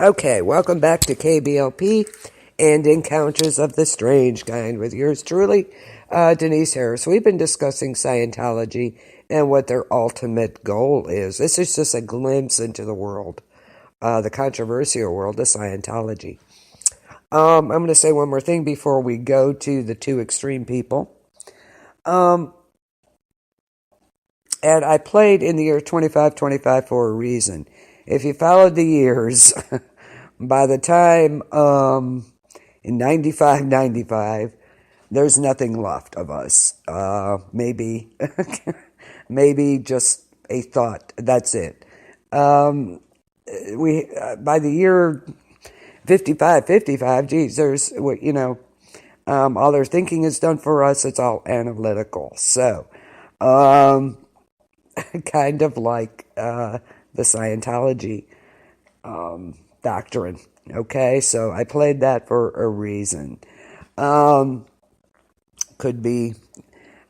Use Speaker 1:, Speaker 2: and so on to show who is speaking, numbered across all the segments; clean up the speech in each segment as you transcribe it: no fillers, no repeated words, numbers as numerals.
Speaker 1: Okay, welcome back to KBLP and Encounters of the Strange Kind with yours truly, Denise Harris. We've been discussing Scientology and what their ultimate goal is. This is just a glimpse into the world, the controversial world of Scientology. I'm going to say one more thing before we go to the two extreme people. And I played in the year 2525 for a reason. If you followed the years, by the time in 95, there's nothing left of us. Maybe just a thought. That's it. We by the year 55, geez, there's all their thinking is done for us. It's all analytical. So, kind of like the Scientology doctrine. Okay, so I played that for a reason. Could be.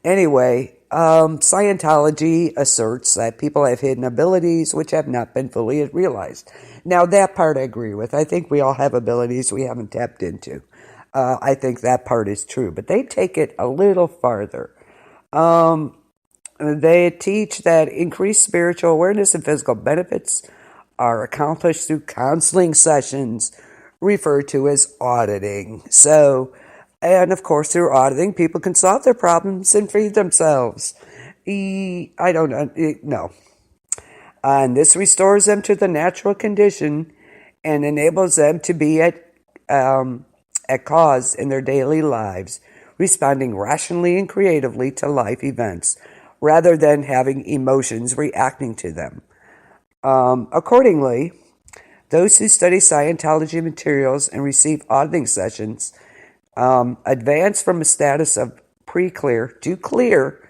Speaker 1: Anyway, Scientology asserts that people have hidden abilities which have not been fully realized. Now, that part I agree with. I think we all have abilities we haven't tapped into. I think that part is true. But they take it a little farther. They teach that increased spiritual awareness and physical benefits are accomplished through counseling sessions referred to as auditing. So, and of course, through auditing, people can solve their problems and free themselves. I don't know. No. And this restores them to the natural condition and enables them to be at cause in their daily lives, responding rationally and creatively to life events, rather than having emotions reacting to them. Accordingly, those who study Scientology materials and receive auditing sessions advance from a status of pre-clear to clear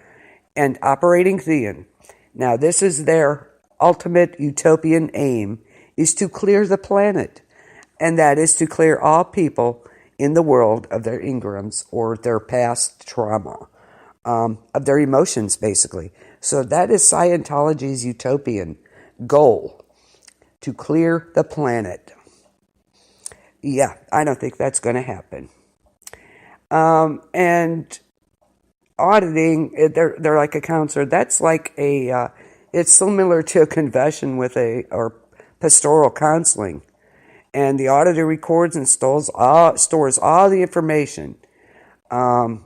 Speaker 1: and operating thean. Now, this is their ultimate utopian aim, is to clear the planet, and that is to clear all people in the world of their engrams or their past trauma, of their emotions, basically. So that is Scientology's utopian goal, to clear the planet. Yeah, I don't think that's going to happen. And auditing, they're like a counselor. That's like it's similar to a confession or pastoral counseling. And the auditor records and stores all the information. And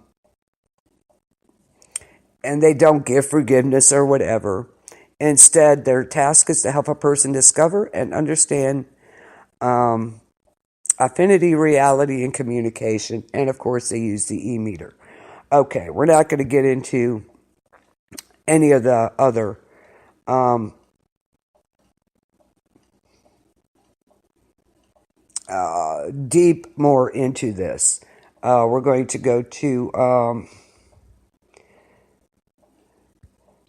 Speaker 1: they don't give forgiveness or whatever. Instead, their task is to help a person discover and understand affinity, reality, and communication. And of course, they use the E-meter. Okay, we're not going to get into any of the other deep more into this. We're going to go to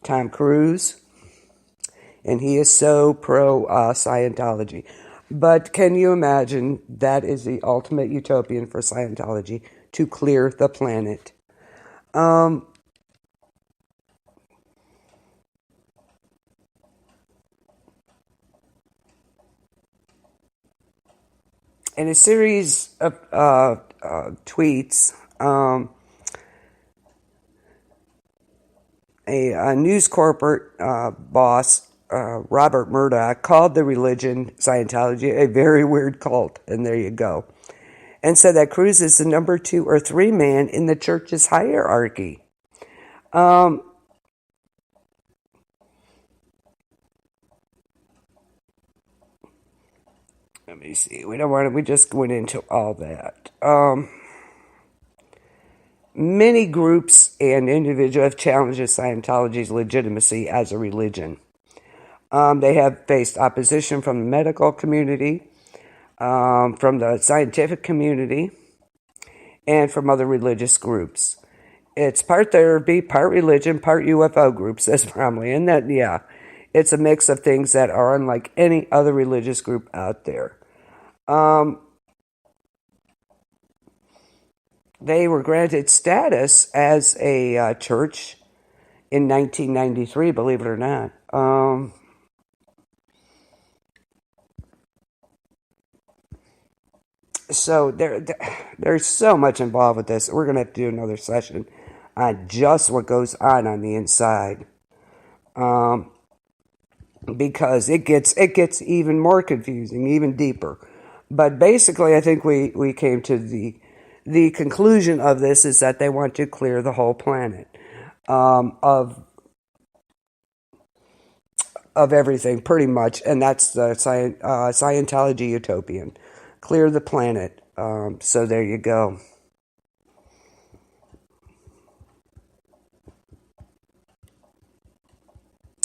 Speaker 1: Tom Cruise, and he is so pro Scientology. But can you imagine that is the ultimate utopian for Scientology, to clear the planet? In a series of tweets, a News Corporate boss, Robert Murdoch, called the religion Scientology a very weird cult, and there you go, and said that Cruz is the number 2 or 3 man in the church's hierarchy. Let me see. We just went into all that. Many groups and individuals have challenged Scientology's legitimacy as a religion. They have faced opposition from the medical community, from the scientific community, and from other religious groups. It's part therapy, part religion, part UFO group, says Bromley. And that, yeah, it's a mix of things that are unlike any other religious group out there. They were granted status as a church in 1993, believe it or not. So there's so much involved with this. We're going to have to do another session on just what goes on the inside, because it gets even more confusing, even deeper. But basically, I think we came to the conclusion of this is that they want to clear the whole planet of everything, pretty much, and that's the Scientology utopian. Clear the planet. So there you go.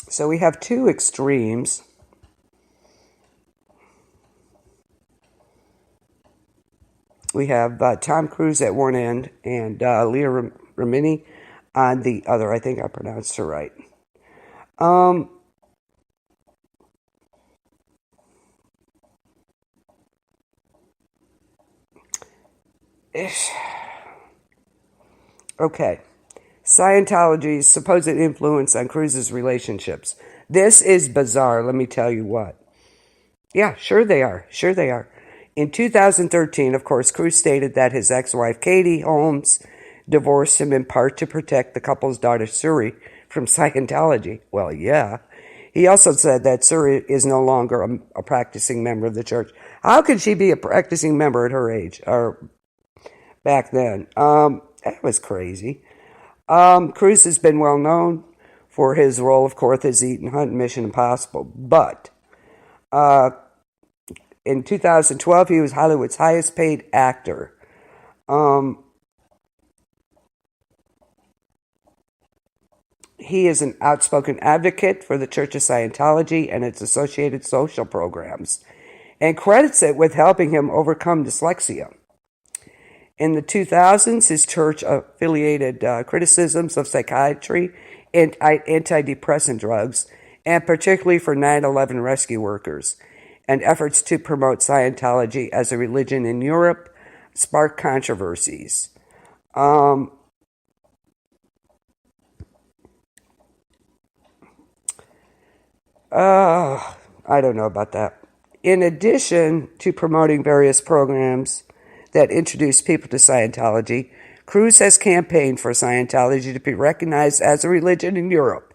Speaker 1: So we have two extremes. We have Tom Cruise at one end and Leah Remini on the other. I think I pronounced her right. Okay. Scientology's supposed influence on Cruise's relationships. This is bizarre, let me tell you what. Yeah, sure they are. Sure they are. In 2013, of course, Cruise stated that his ex-wife, Katie Holmes, divorced him in part to protect the couple's daughter, Suri, from Scientology. Well, yeah. He also said that Suri is no longer a practicing member of the church. How could she be a practicing member at her age, or back then? That was crazy. Cruise has been well known for his role, of course, as Ethan Hunt in Mission Impossible. But in 2012, he was Hollywood's highest paid actor. He is an outspoken advocate for the Church of Scientology and its associated social programs, and credits it with helping him overcome dyslexia. In the 2000s, his church affiliated criticisms of psychiatry and antidepressant drugs, and particularly for 9/11 rescue workers, and efforts to promote Scientology as a religion in Europe sparked controversies. I don't know about that. In addition to promoting various programs that introduce people to Scientology, Cruise has campaigned for Scientology to be recognized as a religion in Europe.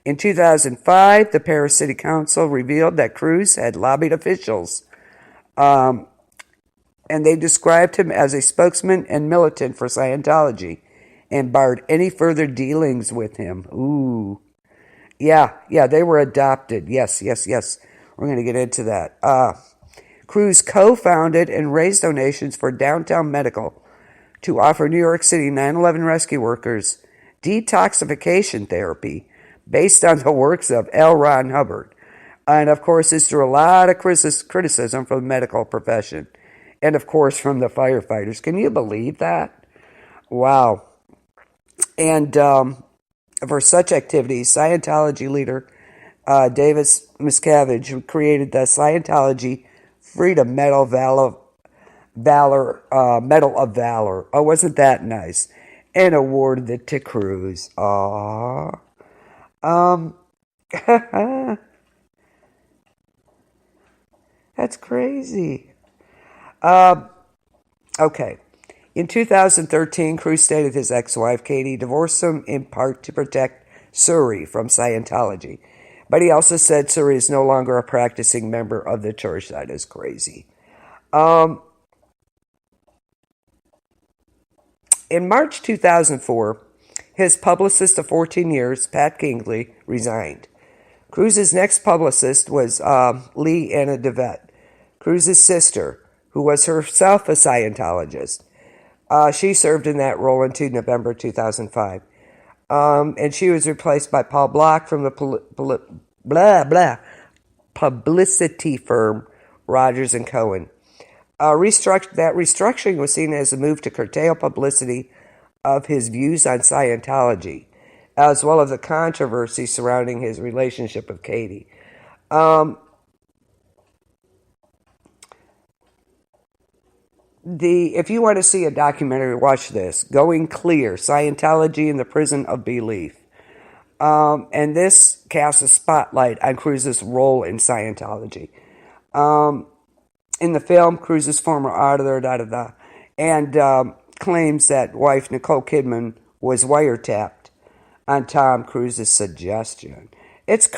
Speaker 1: In 2005, the Paris City Council revealed that Cruise had lobbied officials, and they described him as a spokesman and militant for Scientology and barred any further dealings with him. Ooh. Yeah, they were adopted. Yes. We're going to get into that. Cruise co-founded and raised donations for Downtown Medical to offer New York City 9/11 rescue workers detoxification therapy based on the works of L. Ron Hubbard. And, of course, this drew a lot of criticism from the medical profession and, of course, from the firefighters. Can you believe that? Wow. And for such activities, Scientology leader Davis Miscavige created the Scientology Freedom Medal of Valor. Oh, wasn't that nice? And awarded it to Cruise. Aww. That's crazy. Okay. In 2013, Cruise stated his ex-wife, Katie, divorced him in part to protect Suri from Scientology. But he also said Suri is no longer a practicing member of the church. That is crazy. In March 2004, his publicist of 14 years, Pat Kingley, resigned. Cruise's next publicist was Lee Anna DeVette, Cruise's sister, who was herself a Scientologist. She served in that role until November 2005. And she was replaced by Paul Block from the publicity firm Rogers & Cohen. That restructuring was seen as a move to curtail publicity of his views on Scientology, as well as the controversy surrounding his relationship with Katie. If you want to see a documentary, watch this. Going Clear, Scientology in the Prison of Belief. And this casts a spotlight on Cruise's role in Scientology. In the film, Cruise's former auditor, and claims that wife Nicole Kidman was wiretapped on Tom Cruise's suggestion. It's